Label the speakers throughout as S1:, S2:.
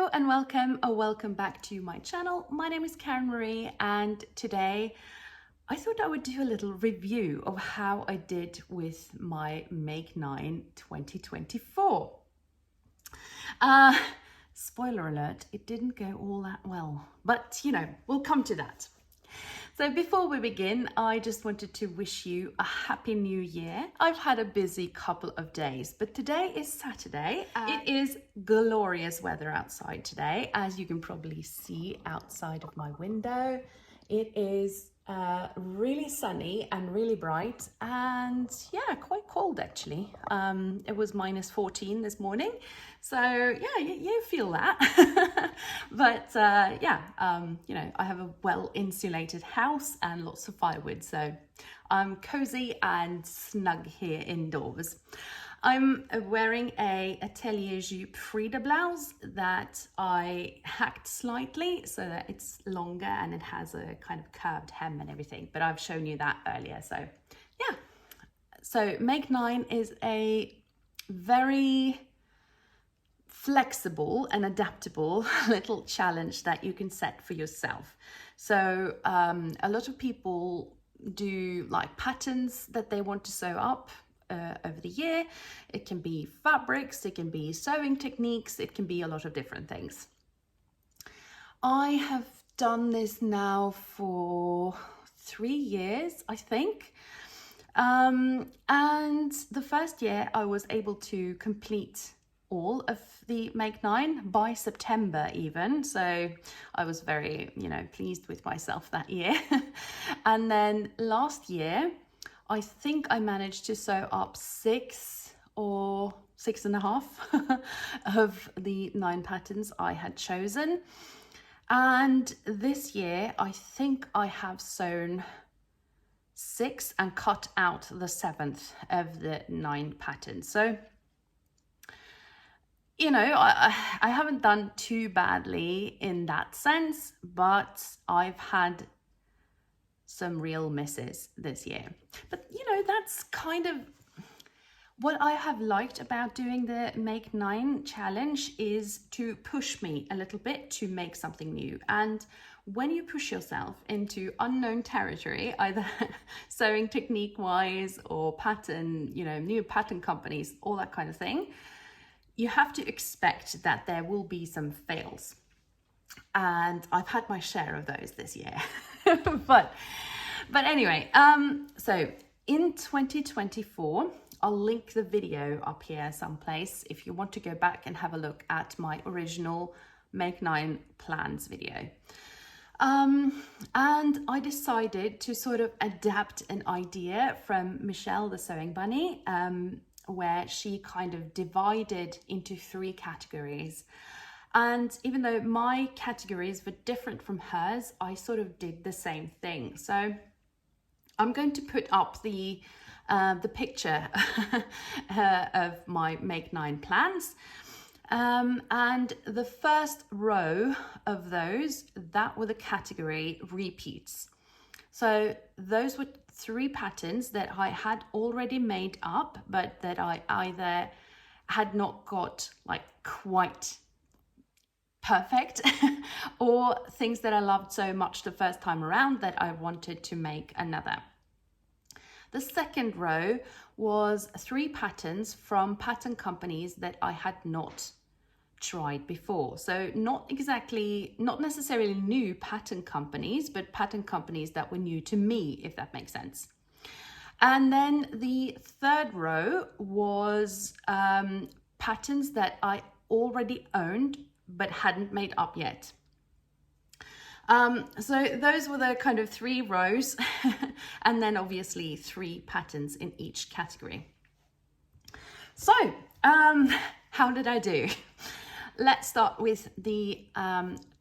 S1: Hello and welcome or welcome back to my channel. My name is Karen Marie and today I thought I would do a little review of how I did with my Make 9 2024. Spoiler alert, it didn't go all that well, but you know, we'll come to that. So before we begin, I just wanted to wish you a happy new year. I've had a busy couple of days, but today is Saturday. It is glorious weather outside today, as you can probably see outside of my window. It is really sunny and really bright and yeah, quite cold actually. It was -14 this morning. So yeah, you feel that. But you know, I have a well insulated house and lots of firewood. So I'm cozy and snug here indoors. I'm wearing a Atelier Jupe Frida blouse that I hacked slightly so that it's longer and it has a kind of curved hem and everything, but I've shown you that earlier. So yeah, so Make 9 is a very flexible and adaptable little challenge that you can set for yourself. So a lot of people do like patterns that they want to sew up over the year. It can be fabrics, it can be sewing techniques, it can be a lot of different things. I have done this now for 3 years, I think. And the first year I was able to complete all of the Make 9 by September even. So I was very, you know, pleased with myself that year. And then last year, I think I managed to sew up 6 or 6.5 of the 9 patterns I had chosen. And this year, I think I have sewn 6 and cut out the 7th of the 9 patterns. So, you know, I haven't done too badly in that sense, but I've had some real misses this year. But you know, that's kind of what I have liked about doing the Make 9 challenge, is to push me a little bit to make something new. And when you push yourself into unknown territory, either sewing technique wise or pattern, you know, new pattern companies, all that kind of thing, you have to expect that there will be some fails. And I've had my share of those this year. but anyway, so in 2024, I'll link the video up here someplace if you want to go back and have a look at my original Make 9 plans video. And I decided to sort of adapt an idea from Michelle the Sewing Bunny, where she kind of divided into 3 categories. And even though my categories were different from hers, I sort of did the same thing. So I'm going to put up the picture of my Make 9 plans. And the first row of those, that were the category repeats. So those were 3 patterns that I had already made up, but that I either had not got like quite perfect or things that I loved so much the first time around that I wanted to make another. The second row was 3 patterns from pattern companies that I had not tried before. So not necessarily new pattern companies, but pattern companies that were new to me, if that makes sense. And then the third row was patterns that I already owned but hadn't made up yet. So those were the kind of 3 rows and then obviously 3 patterns in each category. So how did I do? Let's start with the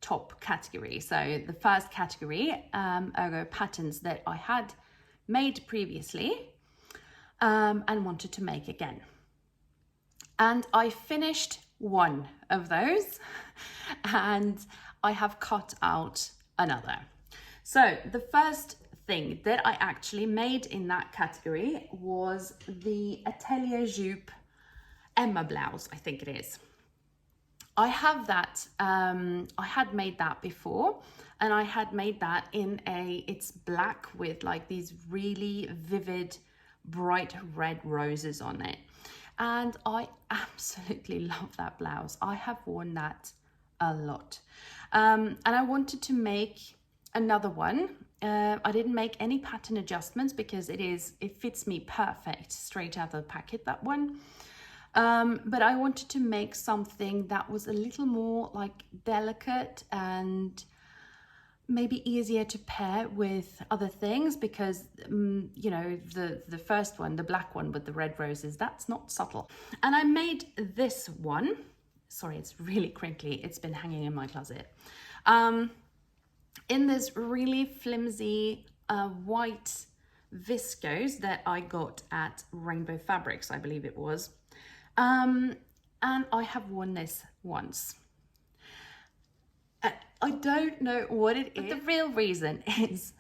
S1: top category. So the first category are patterns that I had made previously and wanted to make again. And I finished 1 of those and I have cut out another. So the first thing that I actually made in that category was the Atelier Jupe Emma blouse, I think it is. I have that, I had made that before, and I had made that in it's black with like these really vivid, bright red roses on it. And I absolutely love that blouse. I have worn that a lot. And I wanted to make another one. I didn't make any pattern adjustments because it fits me perfect straight out of the packet, that one. But I wanted to make something that was a little more like delicate and maybe easier to pair with other things, because you know, the first one, the black one with the red roses, that's not subtle. And I made this one, sorry, it's really crinkly, it's been hanging in my closet, in this really flimsy white viscose that I got at Rainbow Fabrics, I believe it was. And I have worn this once. I don't know what it is, but the real reason is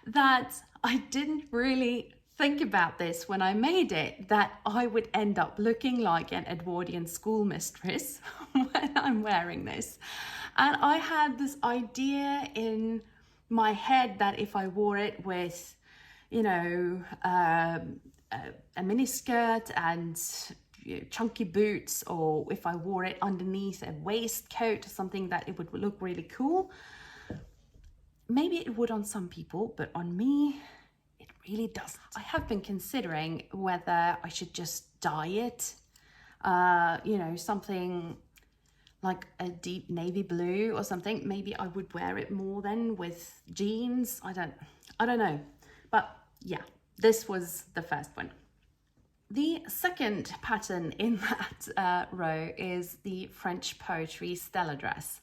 S1: that I didn't really think about this when I made it, that I would end up looking like an Edwardian schoolmistress when I'm wearing this. And I had this idea in my head that if I wore it with, you know, a miniskirt and chunky boots, or if I wore it underneath a waistcoat or something, that it would look really cool. Maybe it would on some people, but on me, it really doesn't. I have been considering whether I should just dye it, you know, something like a deep navy blue or something. Maybe I would wear it more then with jeans. I don't know. But yeah, this was the first one. The second pattern in that row is the French Poetry Stella dress.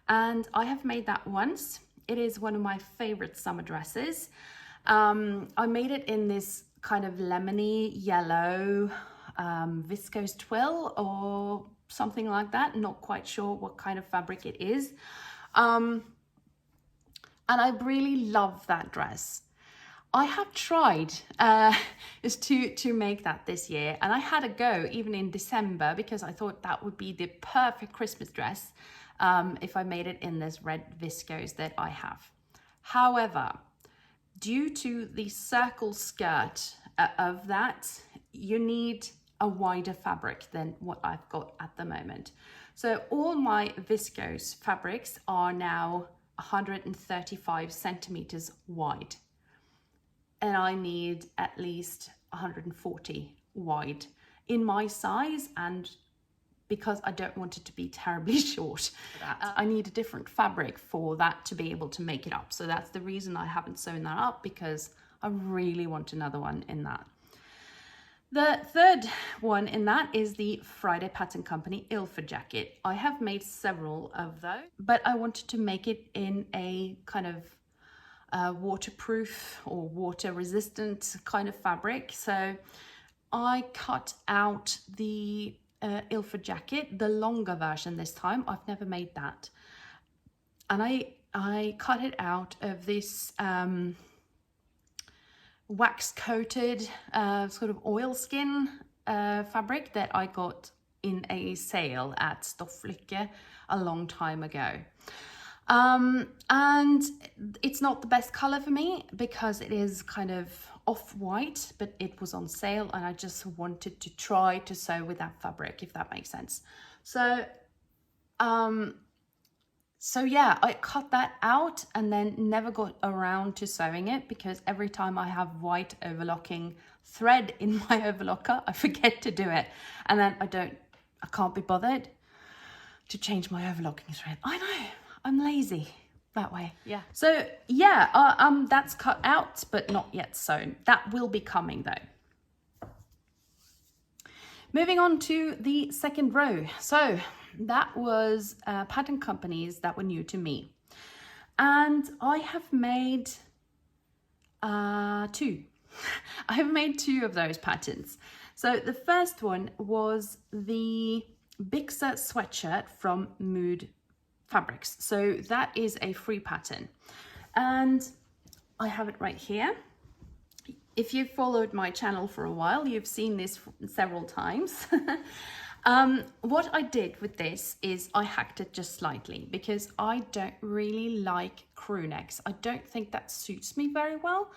S1: And I have made that once. It is one of my favorite summer dresses. I made it in this kind of lemony yellow viscose twill or something like that. Not quite sure what kind of fabric it is. And I really love that dress. I have tried to make that this year, and I had a go even in December because I thought that would be the perfect Christmas dress if I made it in this red viscose that I have. However, due to the circle skirt of that, you need a wider fabric than what I've got at the moment. So all my viscose fabrics are now 135 centimeters wide. And I need at least 140 wide in my size, and because I don't want it to be terribly short, I need a different fabric for that to be able to make it up. So that's the reason I haven't sewn that up, because I really want another one in that. The third one in that is the Friday Pattern Company Ilford jacket. I have made several of those, but I wanted to make it in a kind of waterproof or water resistant kind of fabric. So I cut out the Ilford jacket, the longer version this time. I've never made that. And I cut it out of this wax coated sort of oilskin fabric that I got in a sale at Stofflycke a long time ago. And it's not the best color for me because it is kind of off-white, but it was on sale and I just wanted to try to sew with that fabric, if that makes sense. So yeah, I cut that out and then never got around to sewing it, because every time I have white overlocking thread in my overlocker, I forget to do it. And then I can't be bothered to change my overlocking thread. I know. I'm lazy that way. Yeah. So yeah, that's cut out, but not yet sewn. That will be coming though. Moving on to the second row. So that was pattern companies that were new to me. And I have made two. I have made two of those patterns. So the first one was the Bixer sweatshirt from Mood Fabrics. So that is a free pattern and I have it right here. If you've followed my channel for a while, you've seen this several times. What I did with this is I hacked it just slightly because I don't really like crew necks. I don't think that suits me very well.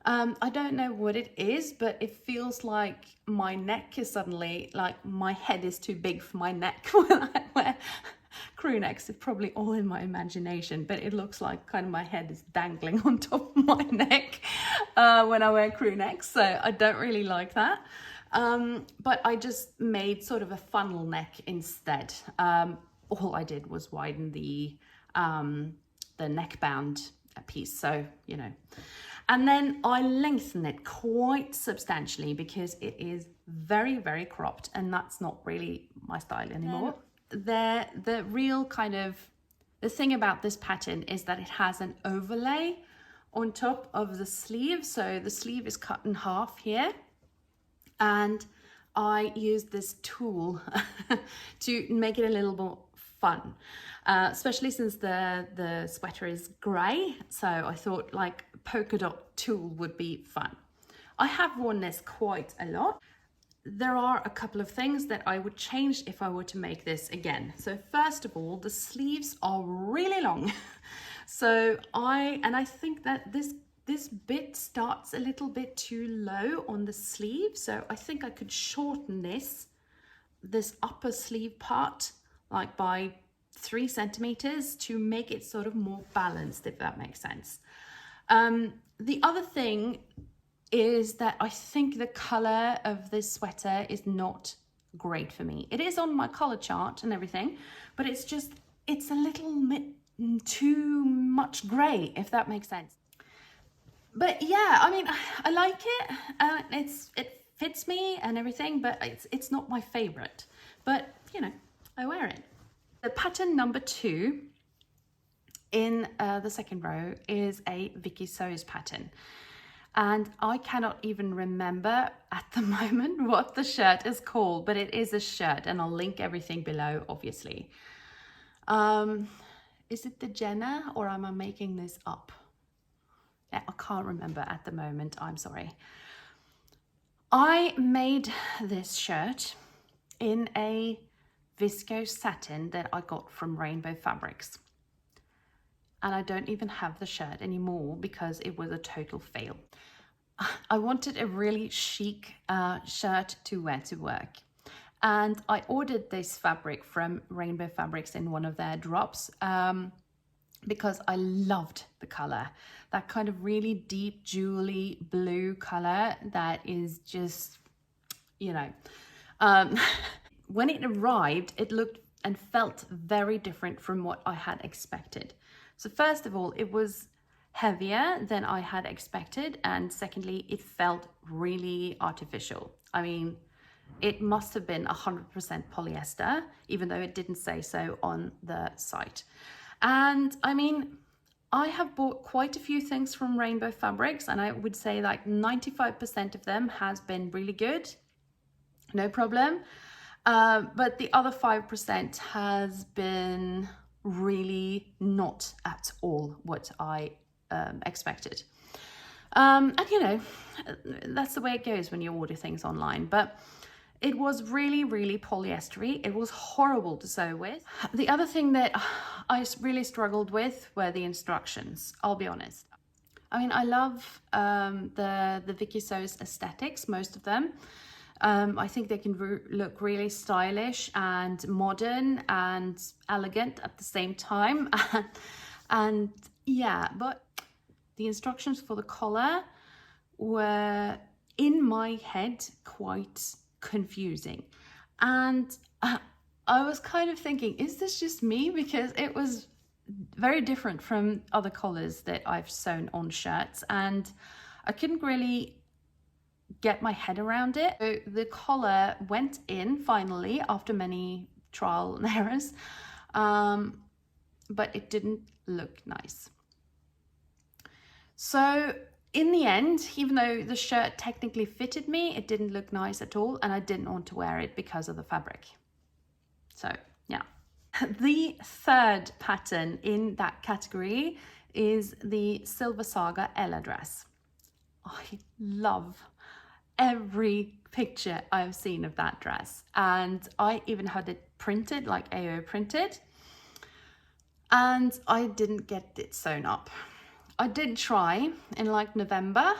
S1: I don't know what it is, but it feels like my neck is suddenly, like my head is too big for my neck when I wear crew necks. It's probably all in my imagination, but it looks like kind of my head is dangling on top of my neck when I wear crew necks. So I don't really like that. But I just made sort of a funnel neck instead. All I did was widen the neckband piece, so, you know. And then I lengthen it quite substantially because it is very, very cropped, and that's not really my style anymore. The real kind of, the thing about this pattern is that it has an overlay on top of the sleeve. So the sleeve is cut in half here. And I used this tool to make it a little more fun, especially since the sweater is grey. So I thought like polka dot tool would be fun. I have worn this quite a lot. There are a couple of things that I would change if I were to make this again. So first of all, the sleeves are really long. So I think that this bit starts a little bit too low on the sleeve. So I think I could shorten this upper sleeve part like by 3 centimeters to make it sort of more balanced, if that makes sense. The other thing is that I think the color of this sweater is not great for me. It is on my color chart and everything, but it's a little bit too much gray, if that makes sense. But yeah, I mean, I like it. It fits me and everything, but it's not my favorite. But, you know, I wear it. The pattern number 2 in the second row is a Vicky Sews pattern. And I cannot even remember at the moment what the shirt is called, but it is a shirt, and I'll link everything below, obviously. Is it the Jenna, or am I making this up? I can't remember at the moment, I'm sorry. I made this shirt in a viscose satin that I got from Rainbow Fabrics. And I don't even have the shirt anymore because it was a total fail. I wanted a really chic shirt to wear to work. And I ordered this fabric from Rainbow Fabrics in one of their drops because I loved the color. That kind of really deep jewelry blue color that is just, you know. When it arrived, it looked and felt very different from what I had expected. So first of all, it was heavier than I had expected. And secondly, it felt really artificial. I mean, it must have been 100% polyester, even though it didn't say so on the site. And I mean, I have bought quite a few things from Rainbow Fabrics, and I would say like 95% of them has been really good, no problem. But the other 5% has been really not at all what I expected. And you know, that's the way it goes when you order things online. But it was really, really polyestery. It was horrible to sew with. The other thing that I really struggled with were the instructions, I'll be honest. I mean, I love the Vicky Sews aesthetics, most of them. I think they can look really stylish and modern and elegant at the same time. And yeah, but the instructions for the collar were, in my head, quite confusing. And I was kind of thinking, is this just me? Because it was very different from other collars that I've sewn on shirts, and I couldn't really get my head around it. So the collar went in finally after many trial and errors, but it didn't look nice. So in the end, even though the shirt technically fitted me, it didn't look nice at all, and I didn't want to wear it because of the fabric. So yeah. The third pattern in that category is the Silver Saga Ella dress. I love every picture I've seen of that dress, and I even had it printed, like AO printed, and I didn't get it sewn up. I did try in like November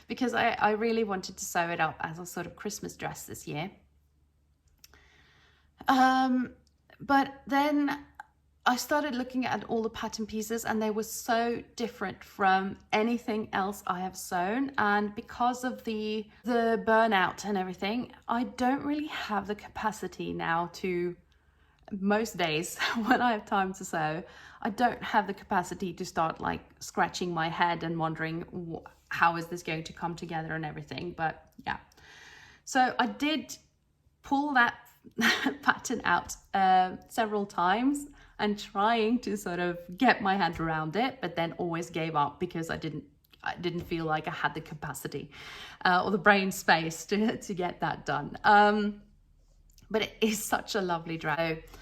S1: because I really wanted to sew it up as a sort of Christmas dress this year. But then I started looking at all the pattern pieces, and they were so different from anything else I have sewn. And because of the burnout and everything, I don't really have the capacity now to, most days when I have time to sew, I don't have the capacity to start like scratching my head and wondering how is this going to come together and everything. But yeah, so I did pull that pattern out several times and trying to sort of get my head around it, but then always gave up because I didn't feel like I had the capacity or the brain space to get that done. But it is such a lovely dress. So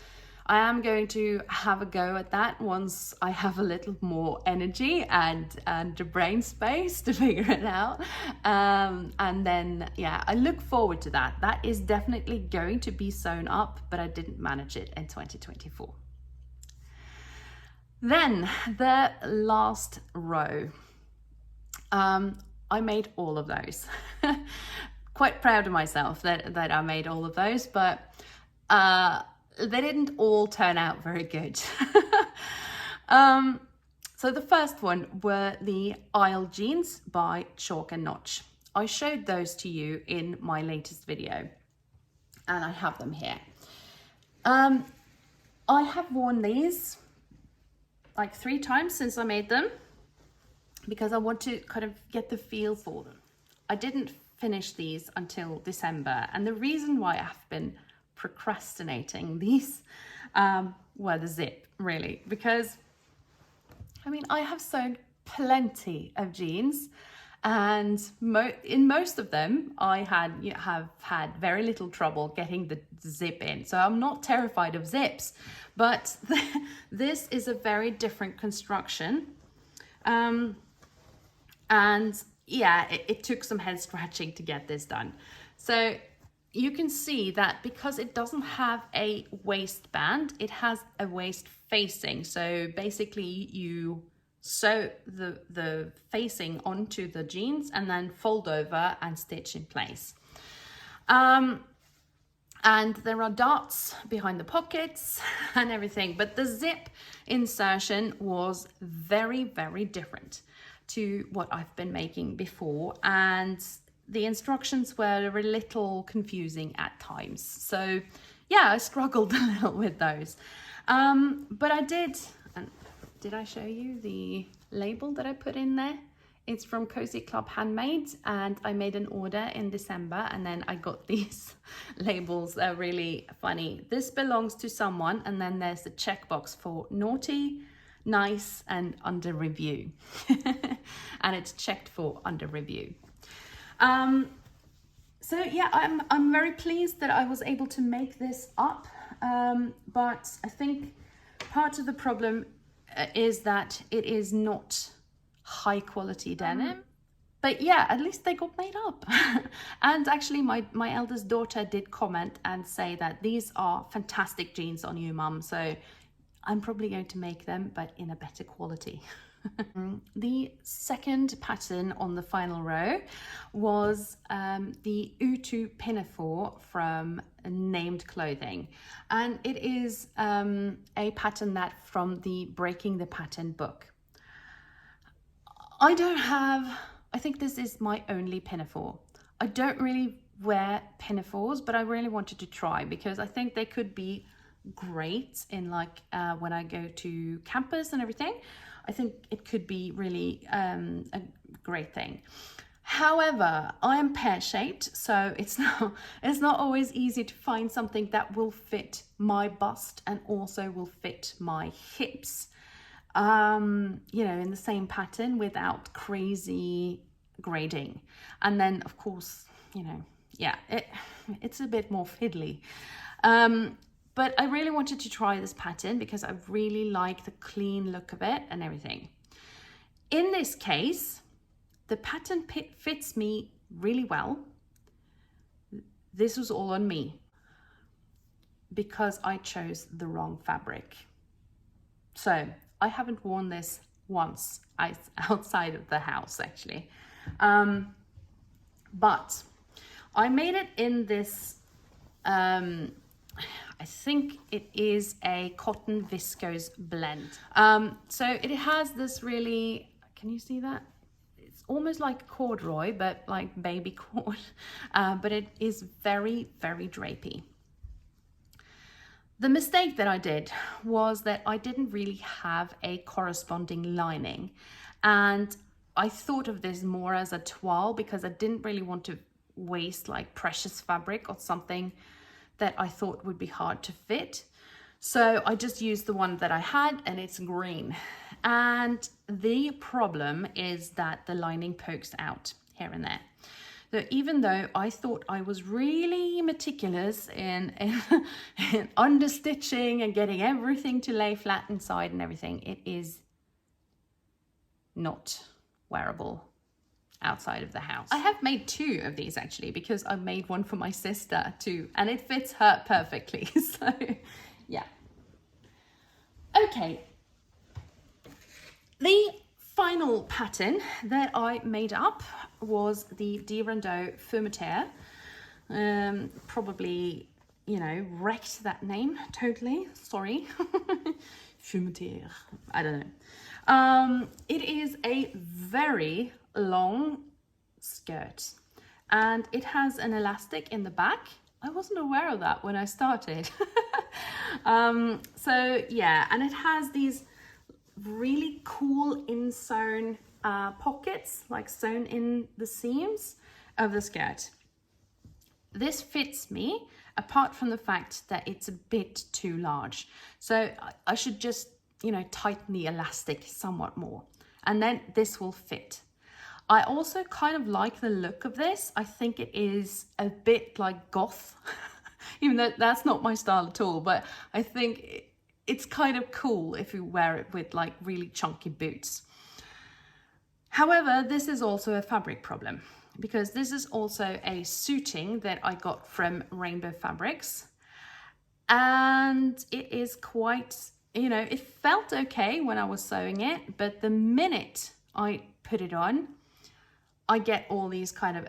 S1: I am going to have a go at that once I have a little more energy and the brain space to figure it out. And then, yeah, I look forward to that. That is definitely going to be sewn up, but I didn't manage it in 2024. Then the last row. I made all of those. Quite proud of myself that I made all of those, but they didn't all turn out very good. So the first one were the aisle jeans by Chalk and Notch. I showed those to you in my latest video, and I have them here. I have worn these like 3 times since I made them because I want to kind of get the feel for them. I didn't finish these until December, and the reason why I've been procrastinating these were the zip, really, because I mean, I have sewn plenty of jeans, and in most of them I have had very little trouble getting the zip in, so I'm not terrified of zips, but this is a very different construction, and yeah, it took some head scratching to get this done. So you can see that because it doesn't have a waistband, it has a waist facing. So basically you sew the facing onto the jeans and then fold over and stitch in place. And there are darts behind the pockets and everything, but the zip insertion was very, very different to what I've been making before, and the instructions were a little confusing at times. So yeah, I struggled a little with those. But I did I show you the label that I put in there? It's from Cozy Club Handmade, and I made an order in December, and then I got these labels. They're really funny. This belongs to someone, and then there's the checkbox for naughty, nice, and under review. And it's checked for under review. So yeah, I'm very pleased that I was able to make this up, but I think part of the problem is that it is not high quality denim. But yeah, at least they got made up. And actually my eldest daughter did comment and say that these are fantastic jeans on you, mum, so I'm probably going to make them, but in a better quality. The second pattern on the final row was the Utu pinafore from Named Clothing, and it is a pattern that from the Breaking the Pattern book. I think this is my only pinafore. I don't really wear pinafores, but I really wanted to try because I think they could be great in like when I go to campus and everything. I think it could be really a great thing. However, I am pear-shaped, so it's not always easy to find something that will fit my bust and also will fit my hips, you know, in the same pattern without crazy grading. And then, of course, you know, yeah, it's a bit more fiddly. But I really wanted to try this pattern because I really like the clean look of it and everything. In this case, the pattern fits me really well. This was all on me because I chose the wrong fabric. So I haven't worn this once outside of the house actually. But I made it in this, I think it is a cotton viscose blend. So it has this really, can you see that? It's almost like corduroy, but like baby cord, but it is very, very drapey. The mistake that I did was that I didn't really have a corresponding lining. And I thought of this more as a toile because I didn't really want to waste like precious fabric or something that I thought would be hard to fit. So I just used the one that I had, and it's green. And the problem is that the lining pokes out here and there. So even though I thought I was really meticulous in understitching and getting everything to lay flat inside and everything, it is not wearable outside of the house. I have made 2 of these actually, because I made one for my sister too, and it fits her perfectly. So yeah. Okay. The final pattern that I made up was the Rondeau Fermeterre. Probably, you know, wrecked that name totally. Sorry. Fermeterre. I don't know. It is a very long skirt, and it has an elastic in the back. I wasn't aware of that when I started. So yeah, and it has these really cool insewn pockets, like sewn in the seams of the skirt. This fits me, apart from the fact that it's a bit too large. So I should just, you know, tighten the elastic somewhat more, and then this will fit. I also kind of like the look of this. I think it is a bit like goth, even though that's not my style at all, but I think it's kind of cool if you wear it with like really chunky boots. However, this is also a fabric problem, because this is also a suiting that I got from Rainbow Fabrics. And it is quite, you know, it felt okay when I was sewing it, but the minute I put it on, I get all these kind of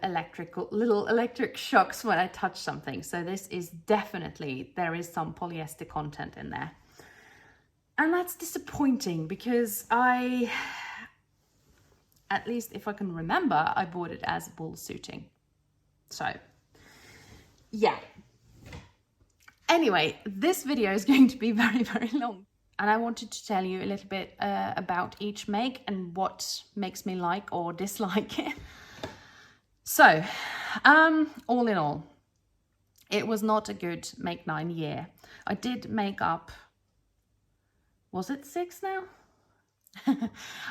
S1: little electric shocks when I touch something. So this is definitely, there is some polyester content in there. And that's disappointing, because at least if I can remember, I bought it as wool suiting. So yeah. Anyway, this video is going to be very, very long. And I wanted to tell you a little bit about each make and what makes me like or dislike it. So, all in all, it was not a good make 9 year. I did make up, was it 6 now?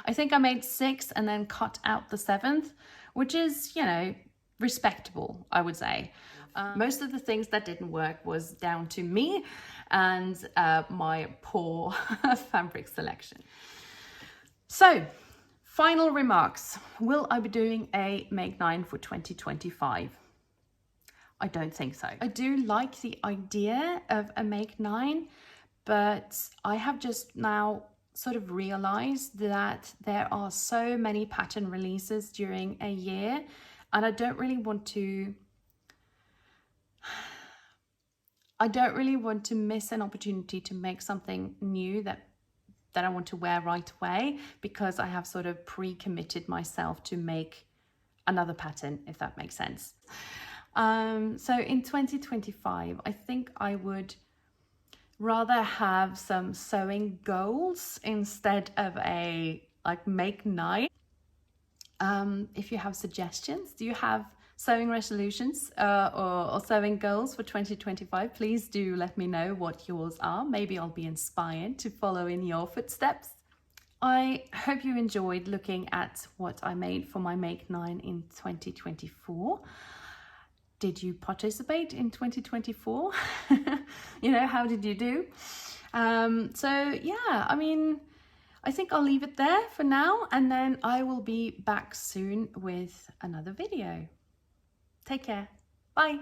S1: I think I made 6 and then cut out the 7th, which is, you know, respectable, I would say. Most of the things that didn't work was down to me and my poor fabric selection. So, final remarks. Will I be doing a make 9 for 2025? I don't think so. I do like the idea of a make 9, but I have just now sort of realized that there are so many pattern releases during a year, and I don't really want to miss an opportunity to make something new that I want to wear right away, because I have sort of pre-committed myself to make another pattern, if that makes sense. So in 2025, I think I would rather have some sewing goals instead of a like make 9. If you have suggestions, do you have sewing resolutions or sewing goals for 2025? Please do let me know what yours are. Maybe I'll be inspired to follow in your footsteps. I hope you enjoyed looking at what I made for my make 9 in 2024. Did you participate in 2024? You know, how did you do? So yeah, I mean, I think I'll leave it there for now, and then I will be back soon with another video. Take care. Bye.